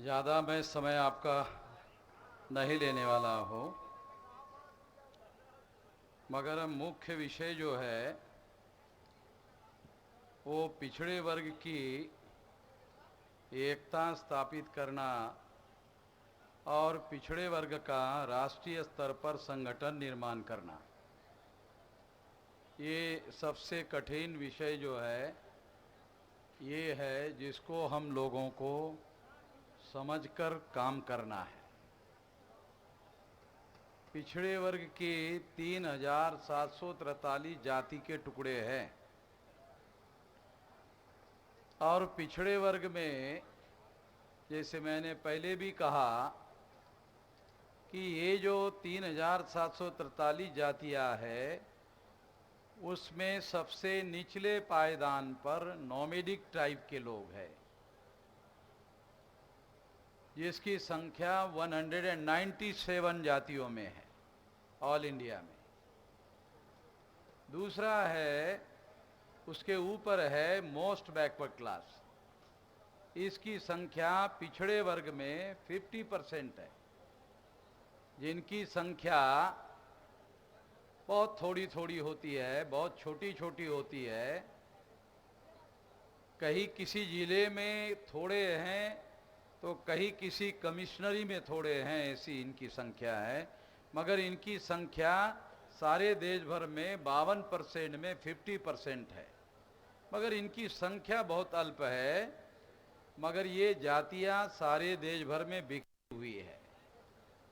ज़्यादा मैं समय आपका नहीं लेने वाला हूँ, मगर मुख्य विषय जो है वो पिछड़े वर्ग की एकता स्थापित करना और पिछड़े वर्ग का राष्ट्रीय स्तर पर संगठन निर्माण करना। ये सबसे कठिन विषय जो है ये है जिसको हम लोगों को समझकर काम करना है। पिछड़े वर्ग के 3743 जाति के टुकड़े हैं और पिछड़े वर्ग में जैसे मैंने पहले भी कहा कि ये जो 3743 जातियां है उसमें सबसे निचले पायदान पर नोमैडिक टाइप के लोग हैं जिसकी संख्या 197 जातियों में है ऑल इंडिया में। दूसरा है उसके ऊपर है मोस्ट बैकवर्ड क्लास, इसकी संख्या पिछड़े वर्ग में 50% है जिनकी संख्या बहुत थोड़ी थोड़ी होती है, बहुत छोटी छोटी होती है। कहीं किसी जिले में थोड़े हैं तो कहीं किसी कमिश्नरी में थोड़े हैं, ऐसी इनकी संख्या है। मगर इनकी संख्या सारे देश भर में 52% में 50% है, मगर इनकी संख्या बहुत अल्प है। मगर ये जातियां सारे देश भर में बिखरी हुई है।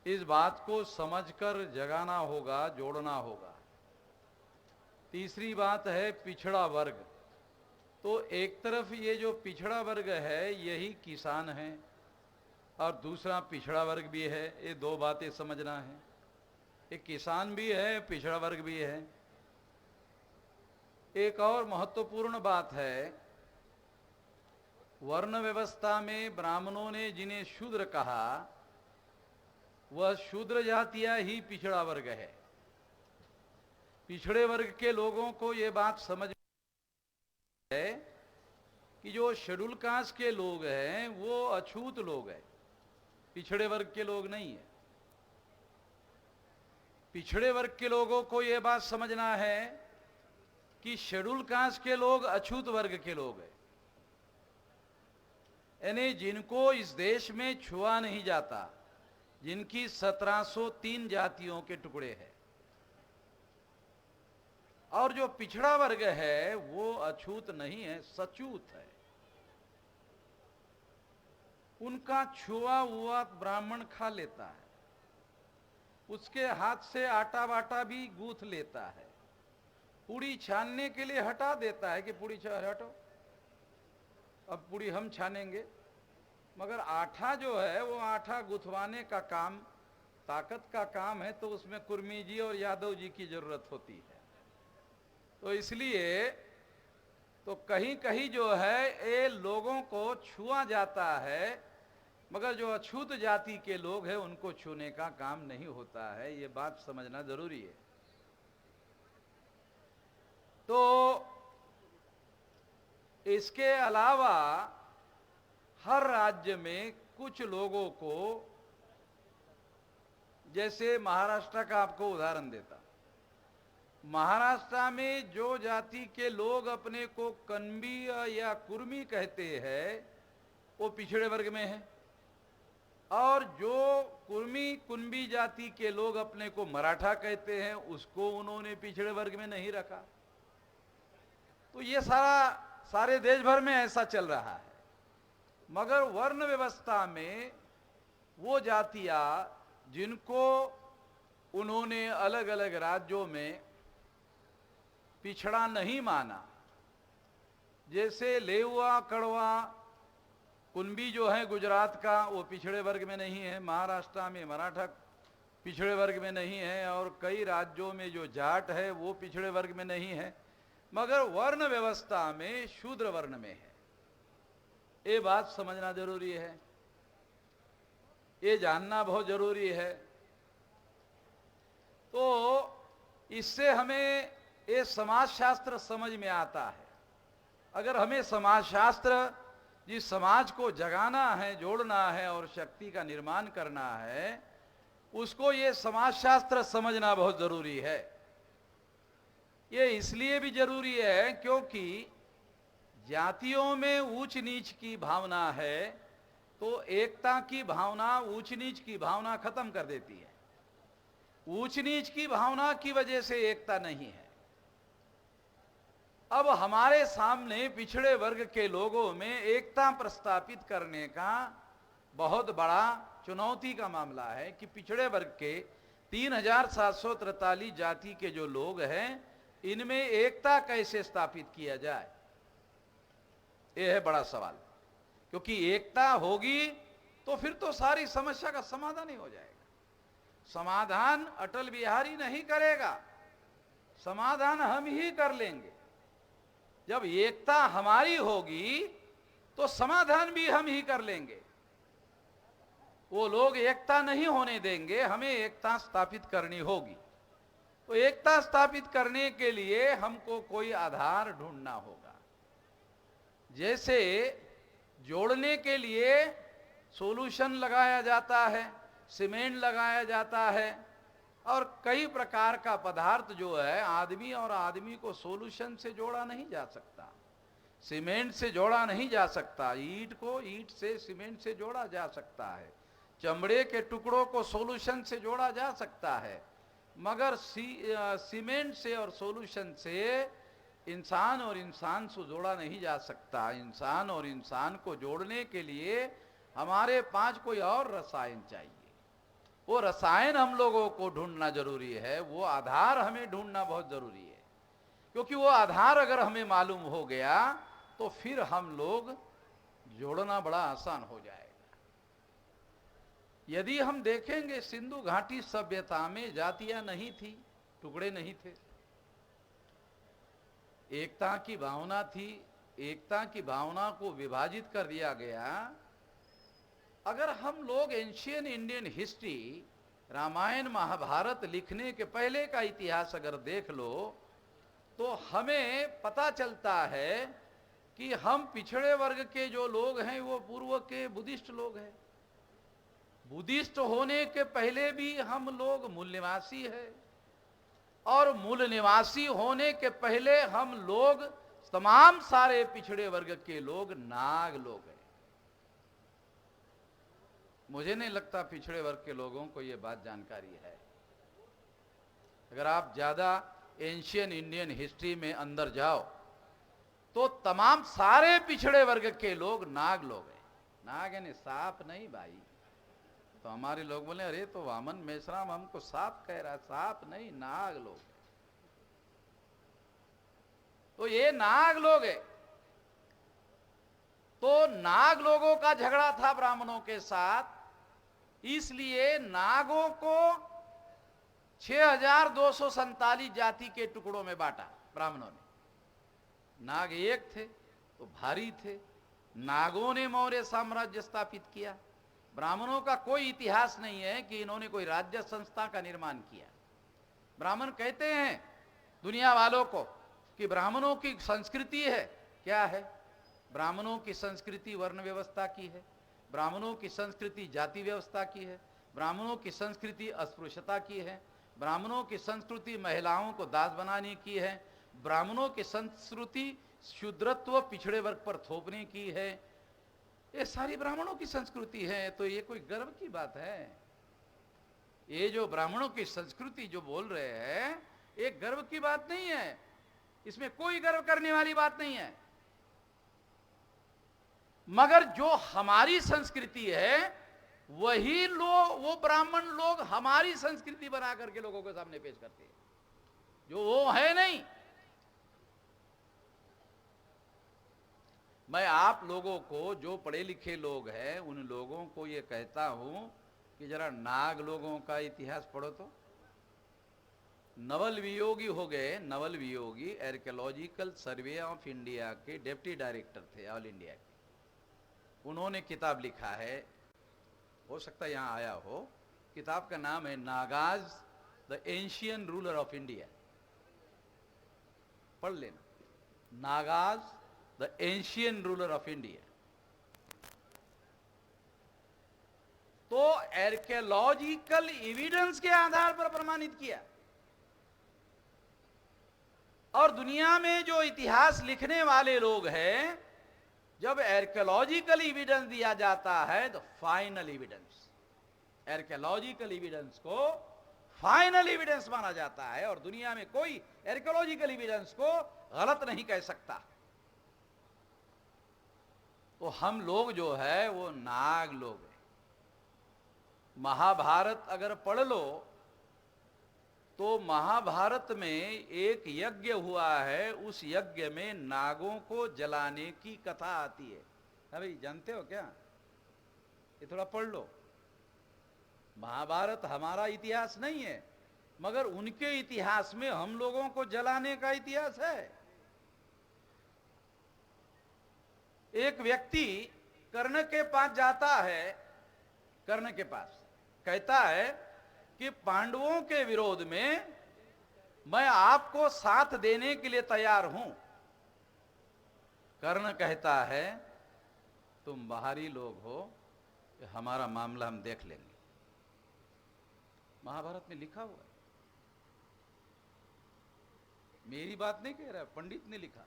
इस बात को समझकर जगाना होगा, जोड़ना होगा। तीसरी बात है पिछड़ा वर्ग। तो एक तरफ ये जो पिछड़ा वर्ग है यही किसान है और दूसरा पिछड़ा वर्ग भी है। ये दो बातें समझना है, एक किसान भी है, पिछड़ा वर्ग भी है। एक और महत्वपूर्ण बात है, वर्ण व्यवस्था में ब्राह्मणों ने जिन्हें शूद्र कहा वह शूद्र जातियां ही पिछड़ा वर्ग है। पिछड़े वर्ग के लोगों को ये बात समझ है कि जो शेड्यूल कास्ट के लोग हैं वो अछूत लोग हैं, पिछड़े वर्ग के लोग नहीं है। पिछड़े वर्ग के लोगों को यह बात समझना है कि शेड्यूल कास्ट के लोग अछूत वर्ग के लोग हैं, यानी जिनको इस देश में छुआ नहीं जाता, जिनकी 1703 जातियों के टुकड़े हैं। और जो पिछड़ा वर्ग है वो अछूत नहीं है, सचूत है। उनका छुआ हुआ ब्राह्मण खा लेता है, उसके हाथ से आटा वाटा भी गूंथ लेता है, पूड़ी छानने के लिए हटा देता है कि पूड़ी हटो, अब पूड़ी हम छानेंगे। मगर आटा जो है वो आटा गुथवाने का काम, ताकत का काम है, तो उसमें कुर्मी जी और यादव जी की जरूरत होती है। तो इसलिए तो कहीं कहीं जो है ये लोगों को छुआ जाता है, मगर जो अछूत जाति के लोग हैं उनको छूने का काम नहीं होता है। ये बात समझना जरूरी है। तो इसके अलावा हर राज्य में कुछ लोगों को, जैसे महाराष्ट्र का आपको उदाहरण देता, महाराष्ट्र में जो जाति के लोग अपने को कन्बी या कुर्मी कहते हैं वो पिछड़े वर्ग में है, और जो कुर्मी कुंबी जाति के लोग अपने को मराठा कहते हैं उसको उन्होंने पिछड़े वर्ग में नहीं रखा। तो ये सारे देश भर में ऐसा चल रहा है। मगर वर्ण व्यवस्था में वो जातियां जिनको उन्होंने अलग अलग राज्यों में पिछड़ा नहीं माना, जैसे लेवा कड़वा कुंबी जो है गुजरात का वो पिछड़े वर्ग में नहीं है, महाराष्ट्र में मराठा पिछड़े वर्ग में नहीं है, और कई राज्यों में जो जाट है वो पिछड़े वर्ग में नहीं है, मगर वर्ण व्यवस्था में शूद्र वर्ण में है। ये बात समझना जरूरी है, ये जानना बहुत जरूरी है। तो इससे हमें ये समाजशास्त्र समझ में आता है। अगर हमें समाजशास्त्र जिस समाज को जगाना है, जोड़ना है और शक्ति का निर्माण करना है, उसको ये समाजशास्त्र समझना बहुत जरूरी है। ये इसलिए भी जरूरी है क्योंकि जातियों में ऊंच नीच की भावना है, तो एकता की भावना ऊंच नीच की भावना खत्म कर देती है। ऊंच नीच की भावना की वजह से एकता नहीं है। अब हमारे सामने पिछड़े वर्ग के लोगों में एकता प्रस्तापित करने का बहुत बड़ा चुनौती का मामला है कि पिछड़े वर्ग के 3743 जाति के जो लोग हैं, इनमें एकता कैसे स्थापित किया जाए, यह है बड़ा सवाल। क्योंकि एकता होगी तो फिर तो सारी समस्या का समाधान ही हो जाएगा। समाधान अटल बिहारी नहीं करेगा, समाधान हम ही कर लेंगे। जब एकता हमारी होगी तो समाधान भी हम ही कर लेंगे। वो लोग एकता नहीं होने देंगे, हमें एकता स्थापित करनी होगी। तो एकता स्थापित करने के लिए हमको कोई आधार ढूंढना होगा। जैसे जोड़ने के लिए सॉल्यूशन लगाया जाता है, सीमेंट लगाया जाता है, और कई प्रकार का पदार्थ जो है, आदमी और आदमी को सॉल्यूशन से जोड़ा नहीं जा सकता, सीमेंट से जोड़ा नहीं जा सकता। ईंट को ईंट से, सीमेंट से जोड़ा जा सकता है। चमड़े के टुकड़ों को सॉल्यूशन से जोड़ा जा सकता है, मगर सीमेंट से और सॉल्यूशन से इंसान और इंसान से जोड़ा नहीं जा सकता। इंसान और इंसान को जोड़ने के लिए हमारे पास कोई और रसायन चाहिए। वो रसायन हम लोगों को ढूंढना जरूरी है, वो आधार हमें ढूंढना बहुत जरूरी है। क्योंकि वो आधार अगर हमें मालूम हो गया तो फिर हम लोग जोड़ना बड़ा आसान हो जाएगा। यदि हम देखेंगे, सिंधु घाटी सभ्यता में जातियां नहीं थी, टुकड़े नहीं थे, एकता की भावना थी। एकता की भावना को विभाजित कर दिया गया। अगर हम लोग ancient Indian history, Ramayan Mahabharat लिखने के पहले का इतिहास अगर देख लो तो हमें पता चलता है कि हम पिछड़े वर्ग के जो लोग हैं वो पूर्व के बुद्धिस्ट लोग हैं। बुद्धिस्ट होने के पहले भी हम लोग मूल निवासी हैं, और मूल निवासी होने के पहले हम लोग तमाम सारे पिछड़े वर्ग के लोग नाग लोग हैं। मुझे नहीं लगता पिछड़े वर्ग के लोगों को यह बात जानकारी है। अगर आप ज्यादा एंशियन इंडियन हिस्ट्री में अंदर जाओ तो तमाम सारे पिछड़े वर्ग के लोग नाग लोग हैं। नाग यानी सांप नहीं भाई। तो हमारे लोग बोले, अरे तो वामन मेश्राम हमको सांप कह रहा है। सांप नहीं, नाग लोग। तो ये नाग लोग है। तो नाग लोगों का झगड़ा था ब्राह्मणों के साथ, इसलिए नागों को 6247 जाति के टुकड़ों में बांटा ब्राह्मणों ने। नाग एक थे तो भारी थे। नागों ने मौर्य साम्राज्य स्थापित किया। ब्राह्मणों का कोई इतिहास नहीं है कि इन्होंने कोई राज्य संस्था का निर्माण किया। ब्राह्मण कहते हैं दुनिया वालों को कि ब्राह्मणों की संस्कृति है। क्या है? ब्राह्मणों की संस्कृति वर्ण व्यवस्था की है, ब्राह्मणों की संस्कृति जाति व्यवस्था की है, ब्राह्मणों की संस्कृति अस्पृश्यता की है, ब्राह्मणों की संस्कृति महिलाओं को दास बनाने की है, ब्राह्मणों की संस्कृति शूद्रत्व पिछड़े वर्ग पर थोपने की है। ये सारी ब्राह्मणों की संस्कृति है। तो ये कोई गर्व की बात है? ये जो ब्राह्मणों की संस्कृति जो बोल रहे हैं, ये गर्व की बात नहीं है। इसमें कोई गर्व करने वाली बात नहीं है। मगर जो हमारी संस्कृति है वही लोग, वो ब्राह्मण लोग हमारी संस्कृति बना करके लोगों के सामने पेश करते हैं, जो वो है नहीं। मैं आप लोगों को, जो पढ़े लिखे लोग हैं, उन लोगों को ये कहता हूं कि जरा नाग लोगों का इतिहास पढ़ो। तो नवल वियोगी हो गए। Naval Viyogi archaeological survey of India के डिप्टी डायरेक्टर थे, ऑल इंडिया के। उन्होंने किताब लिखा है, हो सकता है यहां आया हो। किताब का नाम है Nagas the ancient ruler of India. पढ़ लेना, Nagas the ancient ruler of India. तो आर्कियोलॉजिकल एविडेंस के आधार पर प्रमाणित किया। और दुनिया में जो इतिहास लिखने वाले लोग हैं, जब आर्कियोलॉजिकल एविडेंस दिया जाता है तो फाइनल एविडेंस, आर्कियोलॉजिकल एविडेंस को फाइनल एविडेंस माना जाता है, और दुनिया में कोई आर्कियोलॉजिकल एविडेंस को गलत नहीं कह सकता। तो हम लोग जो है वो नाग लोग हैं। महाभारत अगर पढ़ लो तो महाभारत में एक यज्ञ हुआ है, उस यज्ञ में नागों को जलाने की कथा आती है। अभी जानते हो क्या? ये थोड़ा पढ़ लो। महाभारत हमारा इतिहास नहीं है, मगर उनके इतिहास में हम लोगों को जलाने का इतिहास है। एक व्यक्ति कर्ण के पास जाता है, कर्ण के पास कहता है कि पांडवों के विरोध में मैं आपको साथ देने के लिए तैयार हूं। कर्ण कहता है तुम बाहरी लोग हो, हमारा मामला हम देख लेंगे। महाभारत में लिखा हुआ है, मेरी बात नहीं कह रहा है, पंडित ने लिखा।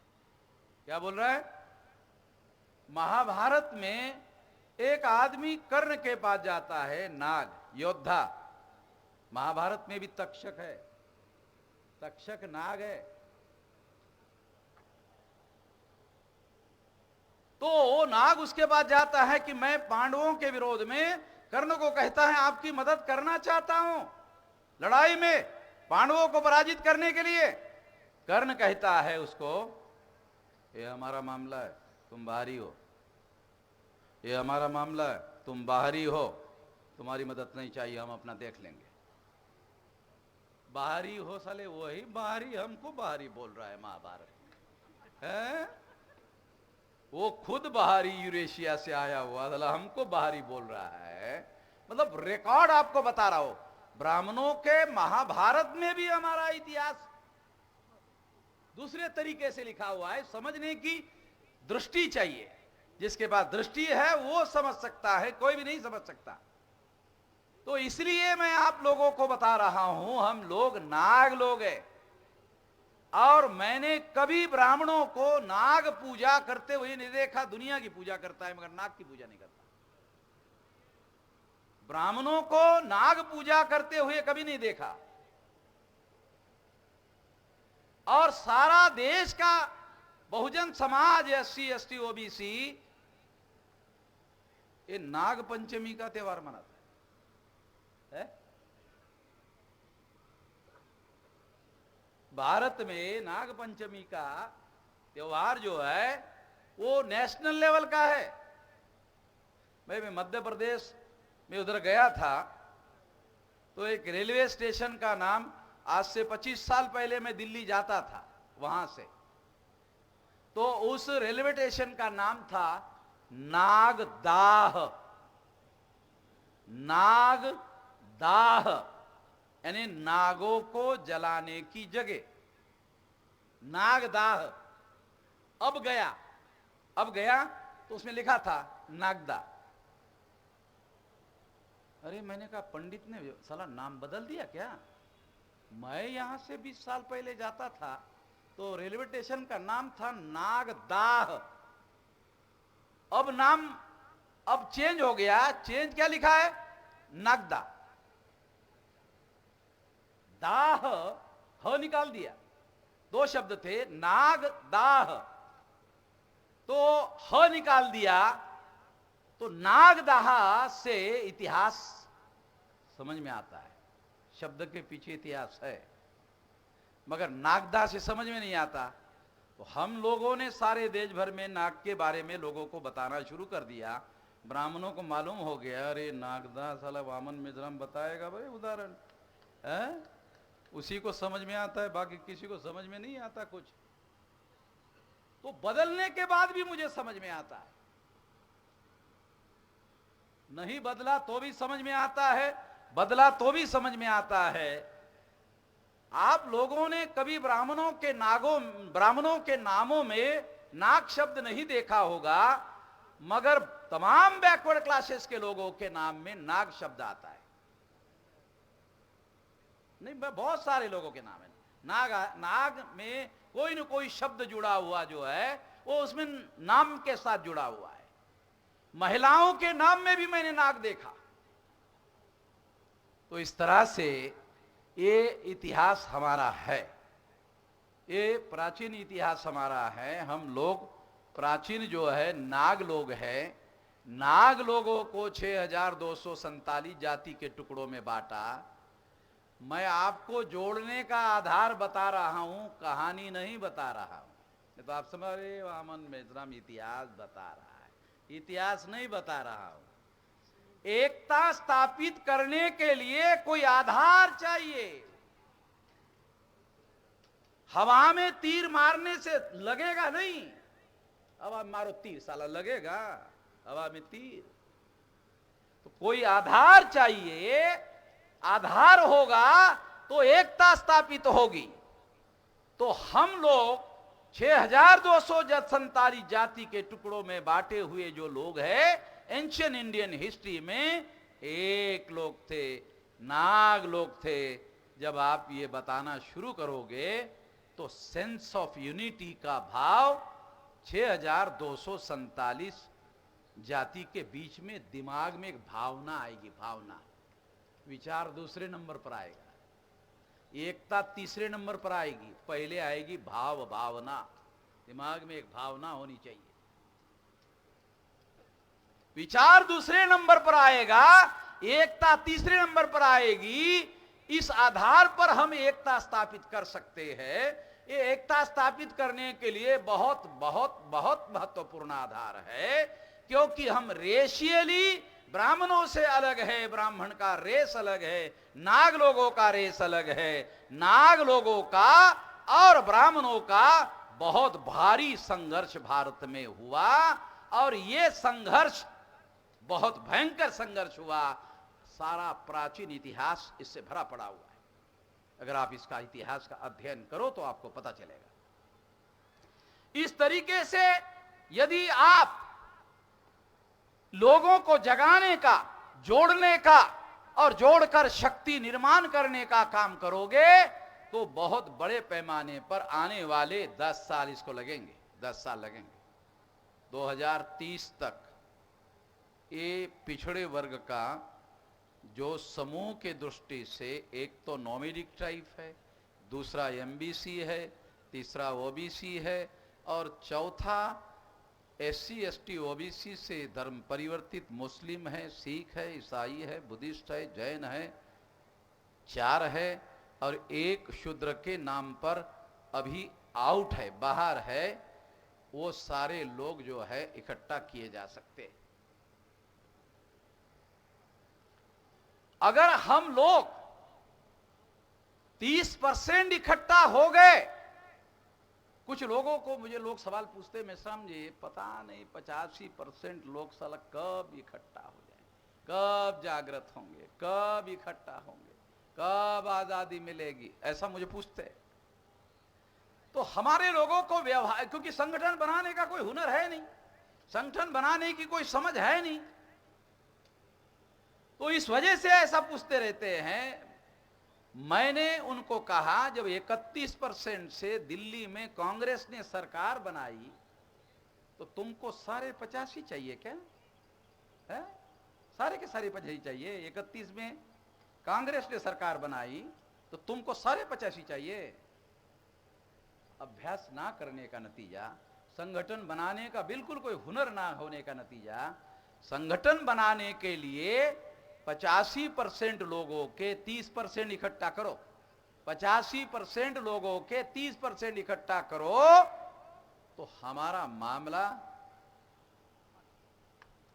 क्या बोल रहा है? महाभारत में एक आदमी कर्ण के पास जाता है, नाग योद्धा। महाभारत में भी तक्षक है, तक्षक नाग है। तो वो नाग उसके पास जाता है कि मैं पांडवों के विरोध में, कर्ण को कहता है आपकी मदद करना चाहता हूं लड़ाई में, पांडवों को पराजित करने के लिए। कर्ण कहता है उसको, ये हमारा मामला है, तुम बाहरी हो। ये हमारा मामला है, तुम बाहरी हो, तुम्हारी मदद नहीं चाहिए, हम अपना देख लेंगे। बाहरी हो साले, वही बाहरी हमको बाहरी बोल रहा है महाभारत में है? वो खुद बाहरी यूरेशिया से आया हुआ साला हमको बाहरी बोल रहा है। मतलब रिकॉर्ड आपको बता रहा हूं, ब्राह्मणों के महाभारत में भी हमारा इतिहास दूसरे तरीके से लिखा हुआ है। समझने की दृष्टि चाहिए, जिसके पास दृष्टि है वो समझ सकता है, कोई भी नहीं समझ सकता। तो इसलिए मैं आप लोगों को बता रहा हूं, हम लोग नाग लोग हैं। और मैंने कभी ब्राह्मणों को नाग पूजा करते हुए नहीं देखा। दुनिया की पूजा करता है मगर नाग की पूजा नहीं करता। ब्राह्मणों को नाग पूजा करते हुए कभी नहीं देखा। और सारा देश का Bahujan Samaj, SC ST OBC, ये नाग पंचमी का त्योहार मनाता है। भारत में नाग पंचमी का त्योहार जो है वो नेशनल लेवल का है। मैं मध्य प्रदेश में उधर गया था, तो एक रेलवे स्टेशन का नाम, आज से 25 साल पहले मैं दिल्ली जाता था वहां से, तो उस रेलवे स्टेशन का नाम था नागदाह। नागदाह यानी नागों को जलाने की जगह, नागदाह। अब गया तो उसमें लिखा था नागदा। अरे मैंने कहा पंडित ने साला नाम बदल दिया क्या? मैं यहां से 20 साल पहले जाता था तो रेलवे स्टेशन का नाम था नागदाह। अब चेंज हो गया। चेंज क्या लिखा है? नागदा। दाह ह निकाल दिया, 2 शब्द थे, नाग दाह, तो ह निकाल दिया। तो नागदाह से इतिहास समझ में आता है, शब्द के पीछे इतिहास है, मगर नागदाह से समझ में नहीं आता। तो हम लोगों ने सारे देश भर में नाग के बारे में लोगों को बताना शुरू कर दिया। ब्राह्मणों को मालूम हो गया, अरे नागदाह साला वामन मिश्रम बताएगा भाई उदाहरण है, उसी को समझ में आता है, बाकी किसी को समझ में नहीं आता कुछ। तो बदलने के बाद भी मुझे समझ में आता है, नहीं बदला तो भी समझ में आता है, बदला तो भी समझ में आता है। आप लोगों ने कभी ब्राह्मणों के नामों में नाग शब्द नहीं देखा होगा, मगर तमाम बैकवर्ड क्लासेस के लोगों के नाम में नाग शब्द आता है। नहीं, बहुत सारे लोगों के नाम है नाग। नाग में कोई न कोई शब्द जुड़ा हुआ जो है वो उसमें नाम के साथ जुड़ा हुआ है। महिलाओं के नाम में भी मैंने नाग देखा। तो इस तरह से ये इतिहास हमारा है, ये प्राचीन इतिहास हमारा है। हम लोग प्राचीन जो है नाग लोग हैं। नाग लोगों को 6247 जाति के टुकड़ों में बांटा। मैं आपको जोड़ने का आधार बता रहा हूं, कहानी नहीं बता रहा हूं। तो आप समझ रहे वामन मेश्राम इतिहास बता रहा है, इतिहास नहीं बता रहा हूं। एकता स्थापित करने के लिए कोई आधार चाहिए। हवा में तीर मारने से लगेगा नहीं। हवा में मारो तीर, साला लगेगा हवा में तीर? तो कोई आधार चाहिए। आधार होगा तो एकता स्थापित होगी। तो हम लोग 6247 जाति के टुकड़ों में बांटे हुए जो लोग हैं, एंशियंट इंडियन हिस्ट्री में एक लोग थे, नाग लोग थे। जब आप ये बताना शुरू करोगे तो सेंस ऑफ यूनिटी का भाव 6247 जाति के बीच में दिमाग में एक भावना आएगी। भावना, विचार दूसरे नंबर पर आएगा, एकता तीसरे नंबर पर आएगी, पहले आएगी भाव भावना। दिमाग में एक भावना होनी चाहिए। विचार दूसरे नंबर पर आएगा, एकता तीसरे नंबर पर आएगी। इस आधार पर हम एकता स्थापित कर सकते हैं। ये एकता स्थापित करने के लिए बहुत बहुत बहुत महत्वपूर्ण आधार है, क्योंकि हम रेशियली ब्राह्मणों से अलग है। ब्राह्मण का रेस अलग है, नाग लोगों का रेस अलग है। नाग लोगों का और ब्राह्मणों का बहुत भारी संघर्ष भारत में हुआ, और ये संघर्ष बहुत भयंकर संघर्ष हुआ। सारा प्राचीन इतिहास इससे भरा पड़ा हुआ है। अगर आप इसका इतिहास का अध्ययन करो तो आपको पता चलेगा। इस तरीके से यदि आप लोगों को जगाने का, जोड़ने का और जोड़कर शक्ति निर्माण करने का काम करोगे तो बहुत बड़े पैमाने पर आने वाले 10 साल इसको लगेंगे। 10 साल लगेंगे। 2030 तक ये पिछड़े वर्ग का जो समूह के दृष्टि से, एक तो नोमैडिक ट्राइब है, दूसरा एमबीसी है, तीसरा ओबीसी है, और चौथा SC ST OBC से धर्म परिवर्तित मुस्लिम है, सिख है, ईसाई है, बुद्धिस्ट है, जैन है, 4 है, और एक शूद्र के नाम पर अभी आउट है, बाहर है। वो सारे लोग जो है इकट्ठा किए जा सकते। अगर हम लोग 30% इकट्ठा हो गए, कुछ लोगों को मुझे लोग सवाल पूछते, मैं समझे पता नहीं 85% लोग साला कब इकट्ठा हो जाए, कब जागृत होंगे, कब इकट्ठा होंगे, कब आजादी मिलेगी, ऐसा मुझे पूछते। तो हमारे लोगों को व्यवहार, क्योंकि संगठन बनाने का कोई हुनर है नहीं, संगठन बनाने की कोई समझ है नहीं, तो इस वजह से ऐसा पूछते रहते हैं। मैंने उनको कहा, जब 31% से दिल्ली में कांग्रेस ने सरकार बनाई तो तुमको सारे 85 चाहिए क्या है? सारे के सारे 85 चाहिए। 31 में कांग्रेस ने सरकार बनाई तो तुमको सारे 85 चाहिए। अभ्यास ना करने का नतीजा, संगठन बनाने का बिल्कुल कोई हुनर ना होने का नतीजा, संगठन बनाने के लिए 85% लोगों के 30% इकट्ठा करो, 85% लोगों के 30% इकट्ठा करो तो हमारा मामला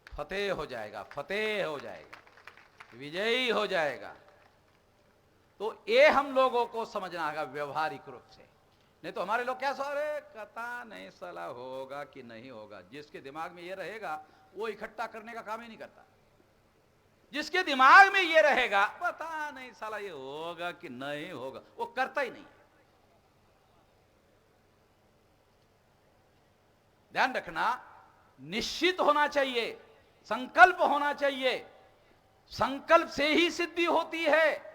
फतेह हो जाएगा, फतेह हो जाएगा, विजयी हो जाएगा। तो ये हम लोगों को समझना होगा व्यवहारिक रूप से। नहीं तो हमारे लोग क्या सोच रहे, पता नहीं साला होगा कि नहीं होगा। जिसके दिमाग में ये रहेगा वो इकट्ठा करने का काम ही नहीं करता। जिसके दिमाग में ये रहेगा पता नहीं साला ये होगा कि नहीं होगा, वो करता ही नहीं। ध्यान रखना, निश्चित होना चाहिए संकल्प होना चाहिए, संकल्प से ही सिद्धि होती है।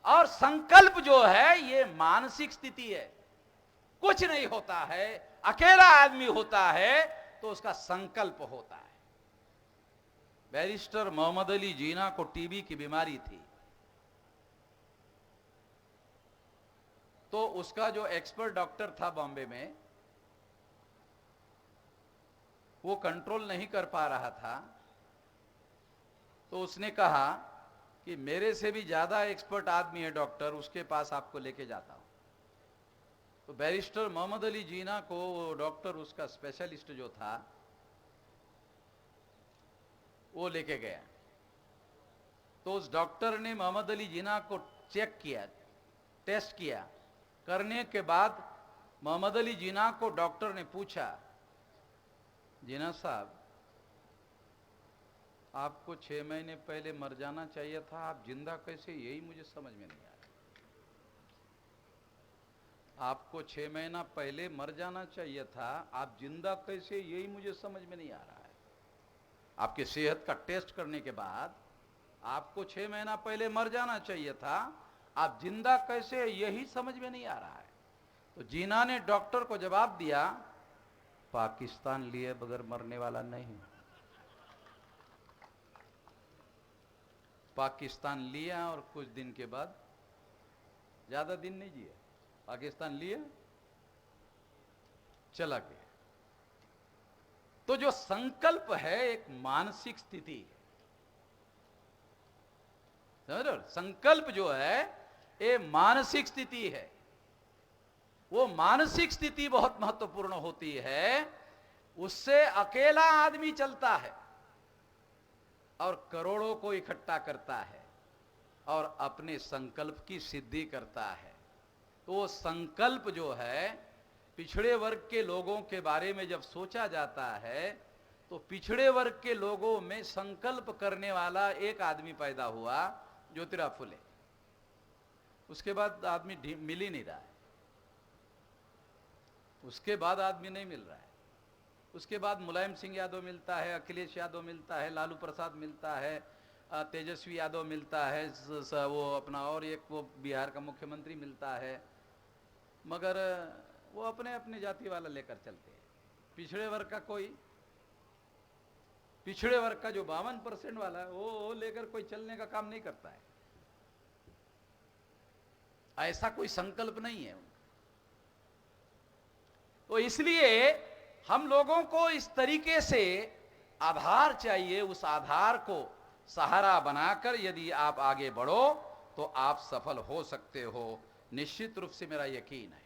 और संकल्प जो है ये मानसिक स्थिति है, कुछ नहीं होता है। अकेला आदमी होता है तो उसका संकल्प होता है। बैरिस्टर मोहम्मद अली जीना को टीबी की बीमारी थी, तो उसका जो एक्सपर्ट डॉक्टर था बॉम्बे में, वो कंट्रोल नहीं कर पा रहा था। तो उसने कहा कि मेरे से भी ज्यादा एक्सपर्ट आदमी है डॉक्टर, उसके पास आपको लेके जाता हूं। तो बैरिस्टर मोहम्मद अली जीना को वो डॉक्टर, उसका स्पेशलिस्ट जो था, वो लेके गया। तो उस डॉक्टर ने मोहम्मद अली जीना को चेक किया, टेस्ट किया। करने के बाद मोहम्मद अली जीना को डॉक्टर ने पूछा, जीना साहब आपको 6 महीने पहले मर जाना चाहिए था, आप जिंदा कैसे, यही मुझे समझ में नहीं आ रहा। आपको 6 महीना पहले मर जाना चाहिए था, आप जिंदा कैसे, यही मुझे समझ में नहीं आ रहा है। आपके सेहत का टेस्ट करने के बाद आपको 6 महीना पहले मर जाना चाहिए था, आप जिंदा कैसे, यही समझ में नहीं आ रहा है। तो जीना ने डॉक्टर को जवाब दिया, पाकिस्तान लिए बगैर मरने वाला नहीं। पाकिस्तान लिया और कुछ दिन के बाद, ज्यादा दिन नहीं जिया, पाकिस्तान लिया, चला गया। तो जो संकल्प है एक मानसिक स्थिति है, समझ रहे हो? संकल्प जो है ये मानसिक स्थिति है। वो मानसिक स्थिति बहुत महत्वपूर्ण होती है। उससे अकेला आदमी चलता है और करोड़ों को इकट्ठा करता है और अपने संकल्प की सिद्धि करता है। तो वो संकल्प जो है, पिछड़े वर्ग के लोगों के बारे में जब सोचा जाता है तो पिछड़े वर्ग के लोगों में संकल्प करने वाला एक आदमी पैदा हुआ, ज्योतिराव फुले। उसके बाद आदमी मिल ही नहीं रहा है, उसके बाद आदमी नहीं मिल रहा है। उसके बाद मुलायम सिंह यादव मिलता है, अखिलेश यादव मिलता है, लालू प्रसाद मिलता है, तेजस्वी यादव मिलता है, वो अपना और एक वो बिहार का मुख्यमंत्री मिलता है, मगर वो अपने अपने जाति वाला लेकर चलते हैं। पिछड़े वर्ग का कोई, पिछड़े वर्ग का जो 52% वाला है वो लेकर कोई चलने का काम नहीं करता है। ऐसा कोई संकल्प नहीं है। तो इसलिए हम लोगों को इस तरीके से आधार चाहिए, उस आधार को सहारा बनाकर यदि आप आगे बढ़ो तो आप सफल हो सकते हो, निश्चित रूप से मेरा यकीन है।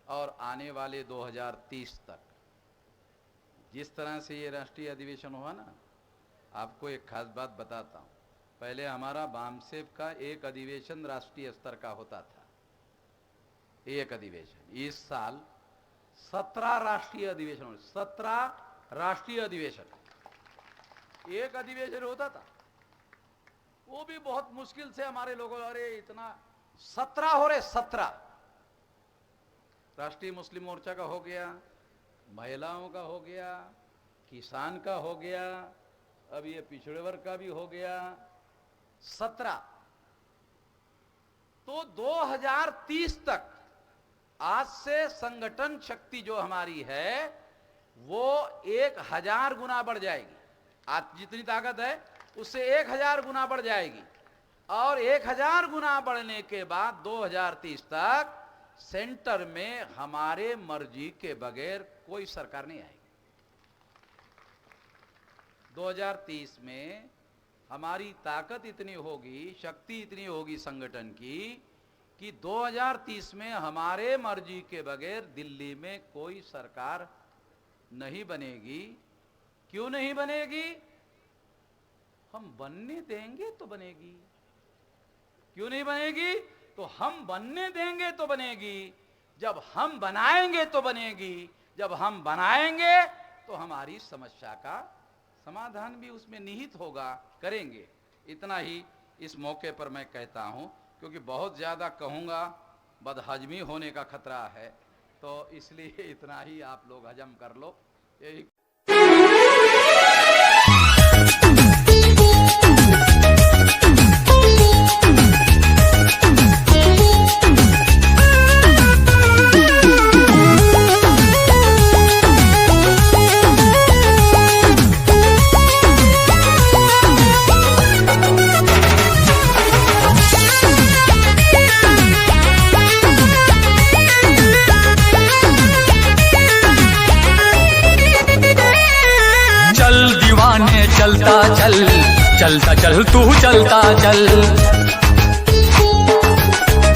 और आने वाले 2030 तक जिस तरह से ये राष्ट्रीय अधिवेशन हुआ ना, आपको एक खास बात बताता हूं। पहले हमारा बामसेफ का एक अधिवेशन राष्ट्रीय स्तर का होता था, एक अधिवेशन। इस साल 17 राष्ट्रीय अधिवेशन, 17 राष्ट्रीय अधिवेशन एक अधिवेशन होता था। वो भी बहुत मुश्किल से हमारे लोगों, अरे इतना 17 हो रहे, 17 राष्ट्रीय मुस्लिम मोर्चा का हो गया, महिलाओं का हो गया, किसान का हो गया, अब ये पिछड़े वर्ग का भी हो गया, 17। तो 2030 तक आज से संगठन शक्ति जो हमारी है वो 1000 गुना बढ़ जाएगी। आज जितनी ताकत है उससे 1000 गुना बढ़ जाएगी। और 1000 गुना बढ़ने के बाद 2030 तक सेंटर में हमारे मर्जी के बगैर कोई सरकार नहीं आएगी। 2030 में हमारी ताकत इतनी होगी, शक्ति इतनी होगी संगठन की कि 2030 में हमारे मर्जी के बगैर दिल्ली में कोई सरकार नहीं बनेगी। क्यों नहीं बनेगी? हम बनने देंगे तो बनेगी। क्यों नहीं बनेगी? तो हम बनने देंगे तो बनेगी, जब हम बनाएंगे तो बनेगी, जब हम बनाएंगे तो हमारी समस्या का समाधान भी उसमें निहित होगा, करेंगे। इतना ही इस मौके पर मैं कहता हूं, क्योंकि बहुत ज़्यादा कहूँगा बदहजमी होने का खतरा है, तो इसलिए इतना ही आप लोग हजम कर लो। यही चलता चल, चलता चल तू चलता चल।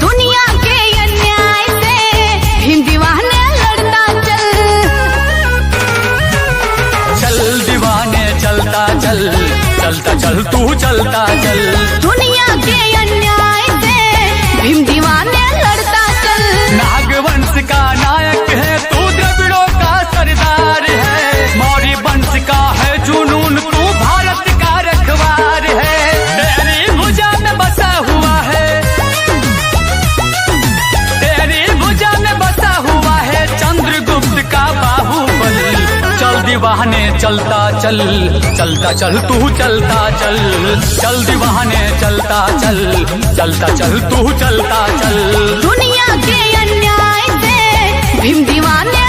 दुनिया के अन्याय से भीम दीवाने लड़ता चल। चल दीवाने चलता चल, चलता चल तू चलता चल। दुनिया के अन्याय से भीम दीवाने लड़ता चल। नागवंश का नायक है तू, द्रविड़ों का सरदार है। मौर्य वंश का है जुनून, तू भारत का रखवार है। तेरी भुजा में बसा हुआ है, तेरी भुजा में बसा हुआ है चंद्रगुप्त का बाहुबल। चल दीवाने चलता चल, चलता चल तू चलता चल। चल दीवाने चलता चल, चलता चल तू चलता चल। दुनिया के अन्याय से भीम दीवाने